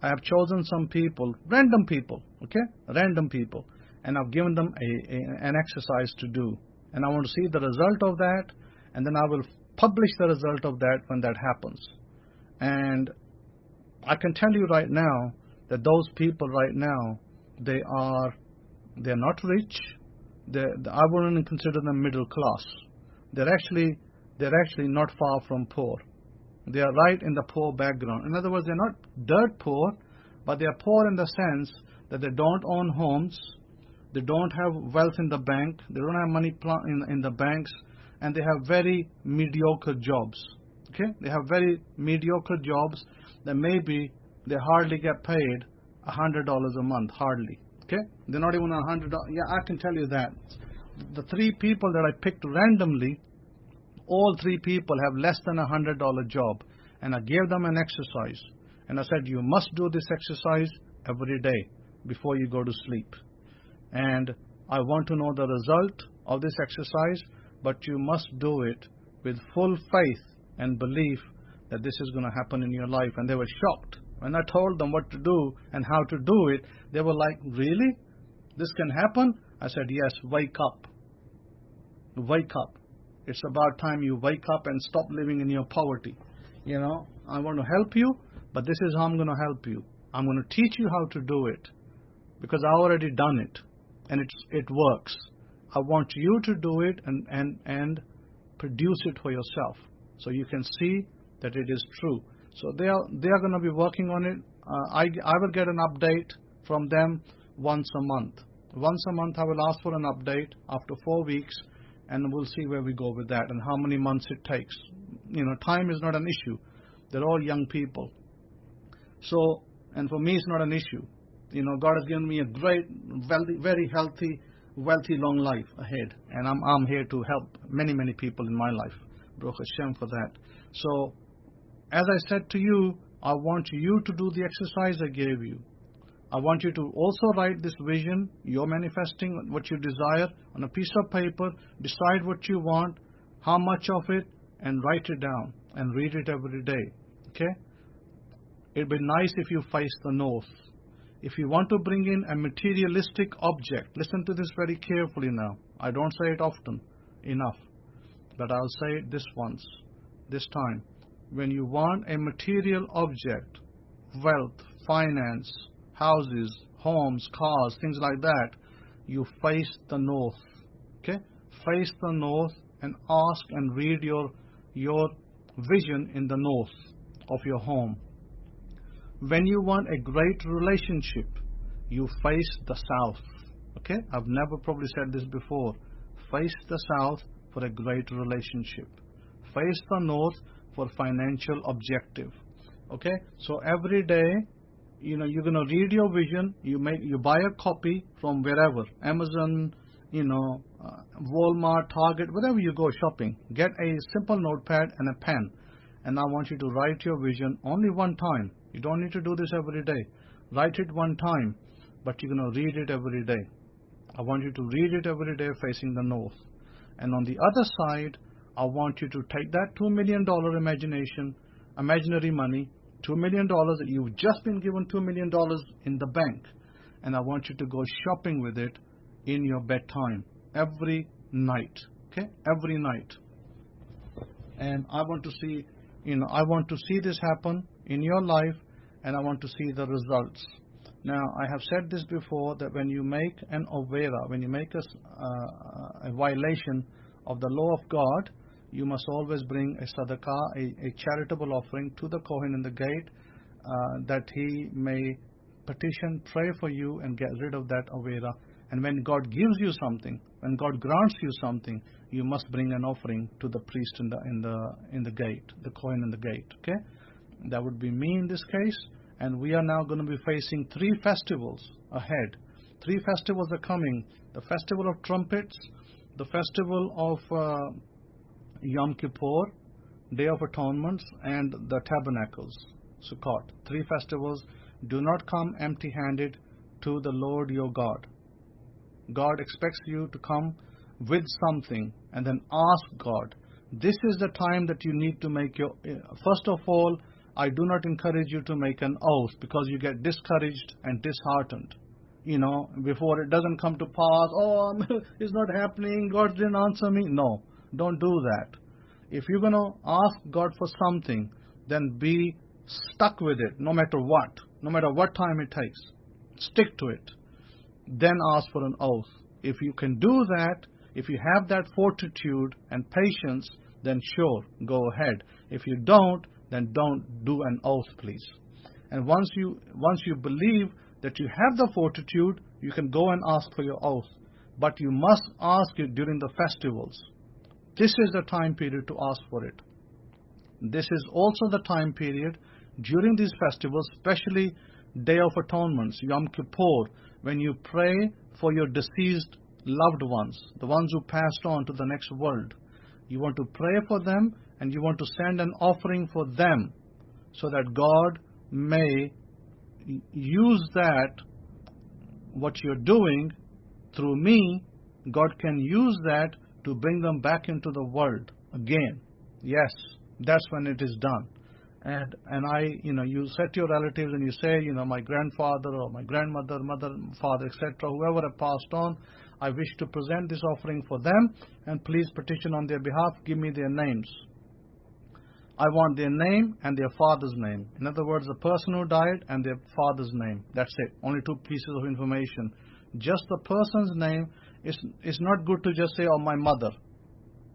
I have chosen some people, random people, okay? Random people. And I've given them an exercise to do. And I want to see the result of that, and then I will publish the result of that when that happens. And I can tell you right now that those people right now, they're not rich. I wouldn't consider them middle class. They're actually not far from poor. They are right in the poor background. In other words, they're not dirt poor, but they are poor in the sense that they don't own homes, they don't have wealth in the bank, they don't have money in the banks, and they have very mediocre jobs. Okay? They have very mediocre jobs that maybe they hardly get paid $100 a month, hardly. Okay? They're not even $100. Yeah, I can tell you that. The three people that I picked randomly, all three people have less than $100 job. And I gave them an exercise. And I said, you must do this exercise every day before you go to sleep. And I want to know the result of this exercise, but you must do it with full faith and belief that this is going to happen in your life. And they were shocked. When I told them what to do and how to do it, they were like, really? This can happen? I said, yes, wake up. Wake up. It's about time you wake up and stop living in your poverty. I want to help you, but this is how I'm going to help you. I'm going to teach you how to do it because I already done it and it works. I want you to do it and produce it for yourself so you can see that it is true. So they are going to be working on it. I will get an update from them once a month. Once a month I will ask for an update after 4 weeks, and we'll see where we go with that and how many months it takes. Time is not an issue. They're all young people. So, and for me it's not an issue. God has given me a great, very healthy, wealthy, long life ahead. And I'm here to help many, many people in my life. Baruch Hashem for that. So, as I said to you, I want you to do the exercise I gave you. I want you to also write this vision, you're manifesting what you desire, on a piece of paper, decide what you want, how much of it, and write it down and read it every day. Okay? It'd be nice if you face the north. If you want to bring in a materialistic object, listen to this very carefully now. I don't say it often enough, but I'll say it this time. When you want a material object, wealth, finance, houses, homes, cars, things like that, you face the north. Okay? Face the north and ask and read your vision in the north of your home. When you want a great relationship, you face the south. Okay? I've never probably said this before. Face the south for a great relationship. Face the north for financial objective. Okay? So every day, you're going to read your vision. You buy a copy from wherever, Amazon, Walmart, Target, wherever you go shopping. Get a simple notepad and a pen. And I want you to write your vision only one time. You don't need to do this every day. Write it one time, but you're going to read it every day. I want you to read it every day facing the north. And on the other side, I want you to take that $2 million imaginary money, $2 million that you've just been given $2 million in the bank, and I want you to go shopping with it in your bedtime every night. Okay, every night. And I want to see, I want to see this happen in your life, and I want to see the results. Now, I have said this before, that when you make an avera, when you make a violation of the law of God, you must always bring a sadaqah, a charitable offering to the Kohen in the gate, that he may petition, pray for you, and get rid of that avera. And when God gives you something, when God grants you something, you must bring an offering to the priest in the gate, the Kohen in the gate. Okay, that would be me in this case. And we are now going to be facing 3 festivals ahead. 3 festivals are coming: the festival of trumpets, the festival of Yom Kippur, Day of Atonements, and the Tabernacles, Sukkot. 3 festivals. Do not come empty-handed to the Lord your God. God expects you to come with something and then ask God. This is the time that you need to make your... First of all, I do not encourage you to make an oath, because you get discouraged and disheartened. Before it doesn't come to pass, it's not happening, God didn't answer me. No, don't do that. If you're going to ask God for something, then be stuck with it, no matter what time it takes. Stick to it. Then ask for an oath. If you can do that, if you have that fortitude and patience, then sure, go ahead. If you don't, then don't do an oath, please. And once you believe that you have the fortitude, you can go and ask for your oath. But you must ask it during the festivals. This is the time period to ask for it. This is also the time period during these festivals, especially Day of Atonements, Yom Kippur, when you pray for your deceased loved ones, the ones who passed on to the next world. You want to pray for them, and you want to send an offering for them, so that God may use that, what you're doing through me, God can use that to bring them back into the world again. Yes, that's when it is done. And you set your relatives and you say, my grandfather or my grandmother, mother, father, etc., whoever have passed on, I wish to present this offering for them, and please petition on their behalf, give me their names. I want their name and their father's name. In other words, the person who died and their father's name. That's it. Only 2 pieces of information. Just the person's name. It's not good to just say, my mother.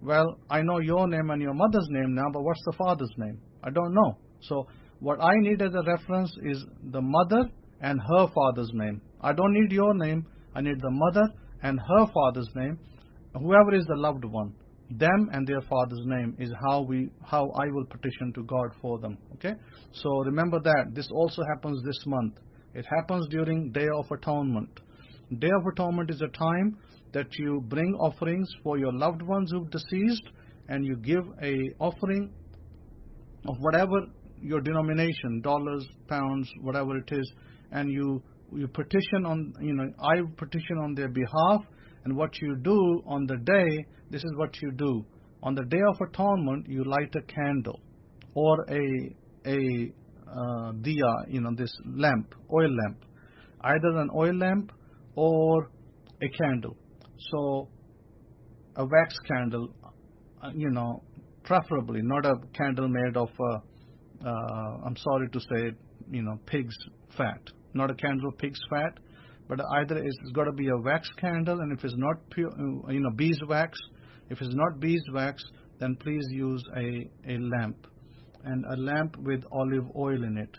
Well, I know your name and your mother's name now, but what's the father's name? I don't know. So what I need as a reference is the mother and her father's name. I don't need your name. I need the mother and her father's name. Whoever is the loved one, them and their father's name is how I will petition to God for them. Okay? So remember that. This also happens this month. It happens during Day of Atonement. Day of Atonement is a time that you bring offerings for your loved ones who've deceased, and you give a offering of whatever your denomination, dollars, pounds, whatever it is, and you petition on, I petition on their behalf. And what you do on the day, this is what you do. On the Day of Atonement, you light a candle or a diya, this lamp, oil lamp, either an oil lamp or a candle. So a wax candle, preferably not a candle made of, I'm sorry to say, pig's fat. Not a candle of pig's fat, but either it's got to be a wax candle, and if it's not pure, beeswax. If it's not beeswax, then please use a lamp, and a lamp with olive oil in it.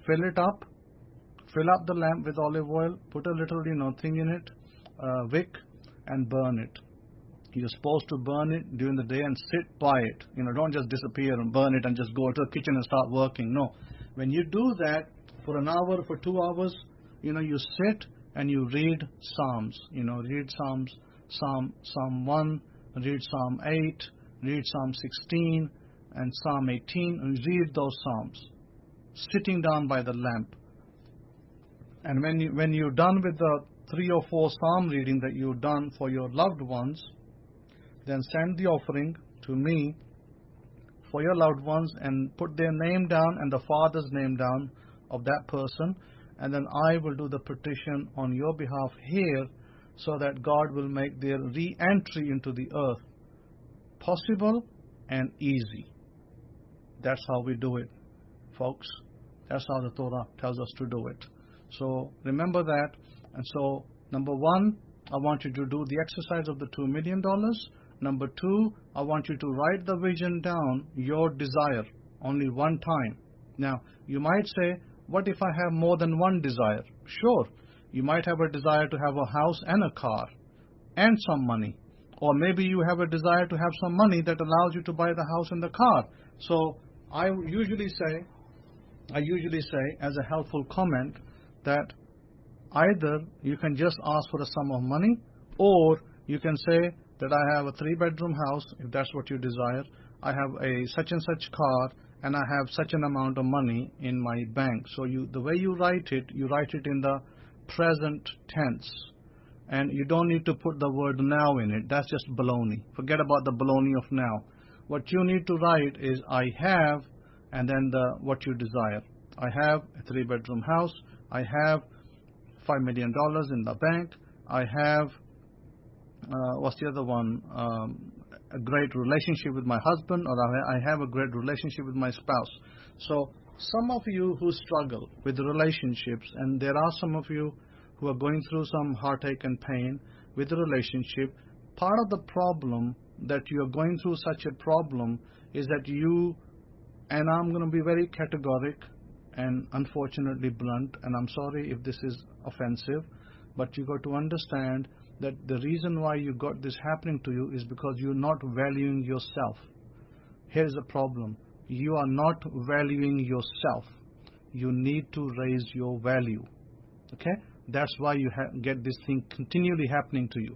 Fill up the lamp with olive oil. Put a little, thing in it, wick, and burn it. You're supposed to burn it during the day and sit by it. Don't just disappear and burn it and just go to the kitchen and start working. No. When you do that for an hour, for 2 hours, you sit and you read Psalms. Read Psalm 1, read Psalm 8, read Psalm 16 and Psalm 18, and read those Psalms, sitting down by the lamp. And when you're done with the 3 or 4 Psalm reading that you've done for your loved ones, then send the offering to me for your loved ones, and put their name down and the father's name down of that person, and then I will do the petition on your behalf here, so that God will make their re-entry into the earth possible and easy. That's how we do it, folks. That's how the Torah tells us to do it. So remember that. And so, number one, I want you to do the exercise of the $2 million. Number two, I want you to write the vision down, your desire, only one time. Now, you might say, what if I have more than one desire? Sure, you might have a desire to have a house and a car and some money. Or maybe you have a desire to have some money that allows you to buy the house and the car. So I usually say as a helpful comment that either you can just ask for a sum of money, or you can say that I have a 3-bedroom house, if that's what you desire. I have a such and such car, and I have such an amount of money in my bank. So the way you write it in the present tense. And you don't need to put the word now in it. That's just baloney. Forget about the baloney of now. What you need to write is I have, and then what you desire. I have a 3-bedroom house. I have $5 million in the bank. I have, what's the other one? A great relationship with my husband, or I have a great relationship with my spouse. So some of you who struggle with relationships, and there are some of you who are going through some heartache and pain with the relationship, part of the problem that you are going through such a problem is that you, and I'm going to be very categoric and unfortunately blunt, and I'm sorry if this is offensive, but you got to understand that the reason why you got this happening to you is because you're not valuing yourself. Here's the problem. You are not valuing yourself. You need to raise your value. Okay? That's why you get this thing continually happening to you.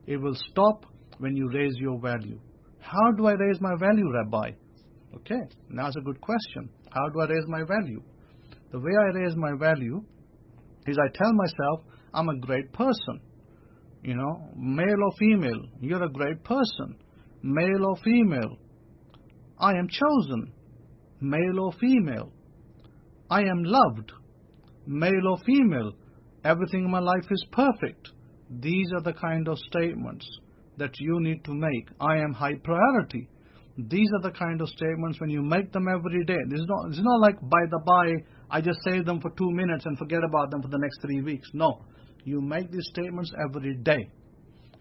It will stop when you raise your value. How do I raise my value, Rabbi? Okay, now that's a good question. How do I raise my value? The way I raise my value is I tell myself, I'm a great person. You know, male or female, you're a great person. Male or female, I am chosen. Male or female, I am loved. Male or female, everything in my life is perfect. These are the kind of statements that you need to make. I am high priority. These are the kind of statements when you make them every day. It's not like by the by, I just say them for 2 minutes and forget about them for the next 3 weeks. No, you make these statements every day.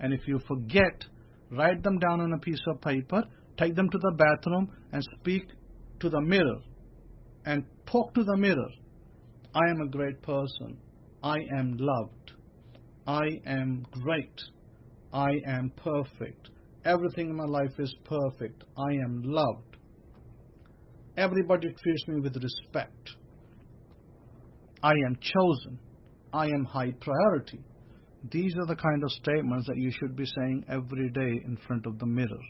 And if you forget, write them down on a piece of paper, take them to the bathroom and speak to the mirror and talk to the mirror. I am a great person. I am loved. I am great. I am perfect. Everything in my life is perfect. I am loved. Everybody treats me with respect. I am chosen. I am high priority. These are the kind of statements that you should be saying every day in front of the mirror.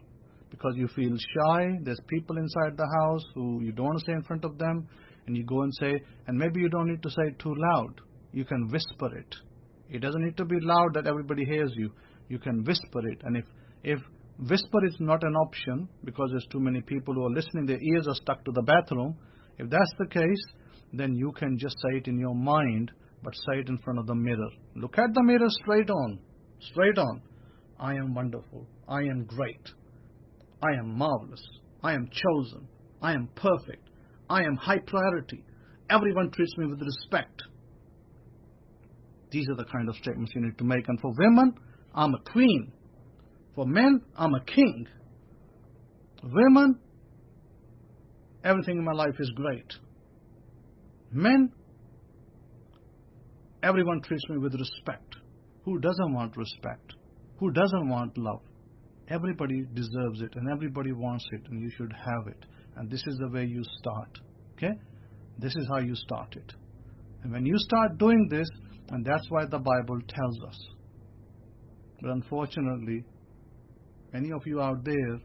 Because you feel shy, there's people inside the house who you don't want to say in front of them, and you go and say, and maybe you don't need to say it too loud. You can whisper it. It doesn't need to be loud that everybody hears you. You can whisper it. And if whisper is not an option, because there's too many people who are listening, their ears are stuck to the bathroom, if that's the case, then you can just say it in your mind, but say it in front of the mirror. Look at the mirror straight on. Straight on. I am wonderful. I am great. I am marvelous. I am chosen. I am perfect. I am high priority. Everyone treats me with respect. These are the kind of statements you need to make. And for women, I'm a queen. For men, I'm a king. Women, everything in my life is great. Men, everyone treats me with respect. Who doesn't want respect? Who doesn't want love? Everybody deserves it and everybody wants it, and you should have it. And this is the way you start. Okay? This is how you start it. And when you start doing this, and that's why the Bible tells us. But unfortunately, many of you out there,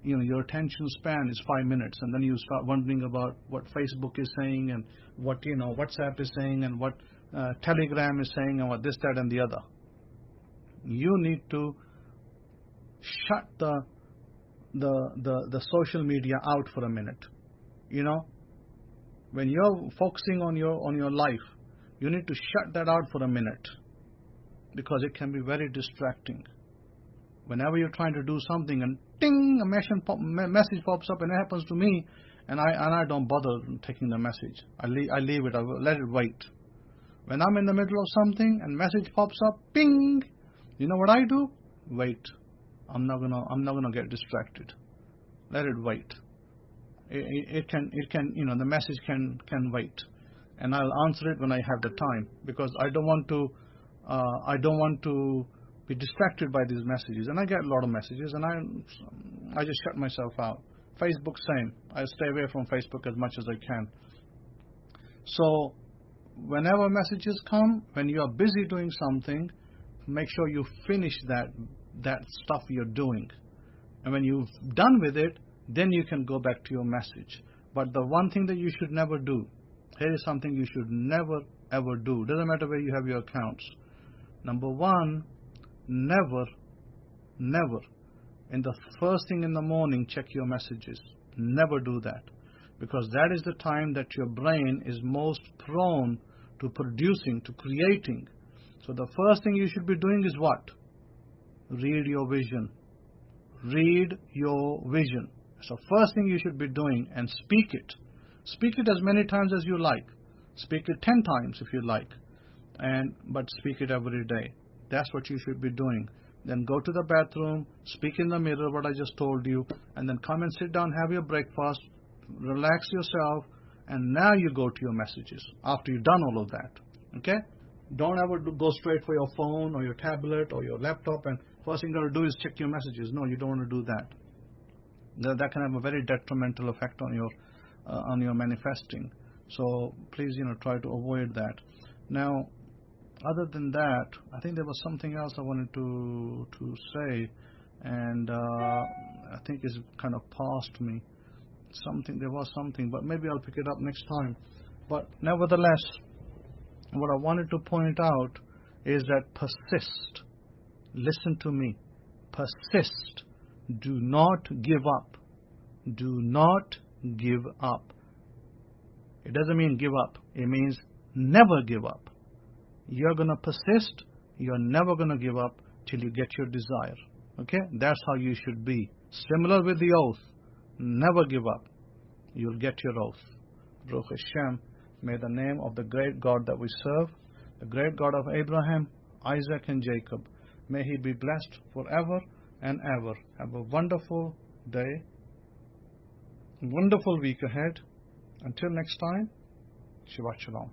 your attention span is 5 minutes, and then you start wondering about what Facebook is saying, and what WhatsApp is saying, and what Telegram is saying, and what this, that, and the other. You need to shut the social media out for a minute. When you're focusing on your life, you need to shut that out for a minute, because it can be very distracting. Whenever you're trying to do something and ding, a message pops up, and it happens to me, and I don't bother taking the message. I leave it. I let it wait. When I'm in the middle of something and message pops up, ping, you know what I do? Wait. I'm not gonna get distracted. Let it wait. It can the message can wait, and I'll answer it when I have the time, because I don't want to be distracted by these messages. And I get a lot of messages, and I just shut myself out. Facebook, same. I stay away from Facebook as much as I can. So whenever messages come, when you are busy doing something, make sure you finish that stuff you're doing. And when you've done with it, then you can go back to your message. But the one thing that you should never do, here is something you should never ever do. Doesn't matter where you have your accounts. Number one, never in the first thing in the morning check your messages. Never do that, because that is the time that your brain is most prone to producing, to creating. So the first thing you should be doing is what? Read your vision. Read your vision. So first thing you should be doing, and speak it. Speak it as many times as you like. Speak it 10 times if you like, but speak it every day. That's what you should be doing. Then go to the bathroom, speak in the mirror what I just told you, and then come and sit down, have your breakfast, relax yourself, and now you go to your messages after you've done all of that. Okay? Don't ever go straight for your phone or your tablet or your laptop, and first thing you got to do is check your messages. No, you don't want to do that. That can have a very detrimental effect on your manifesting. So please, try to avoid that. Now, other than that, I think there was something else I wanted to say, and I think it's kind of past me. There was something, but maybe I'll pick it up next time. But nevertheless, what I wanted to point out is that persist. Listen to me. Persist. Do not give up. Do not give up. It doesn't mean give up. It means never give up. You're going to persist. You're never going to give up till you get your desire. Okay? That's how you should be. Similar with the oath. Never give up. You'll get your oath. Baruch Hashem. May the name of the great God that we serve, the great God of Abraham, Isaac, and Jacob, may he be blessed forever and ever. Have a wonderful day, wonderful week ahead. Until next time, Shabbat Shalom.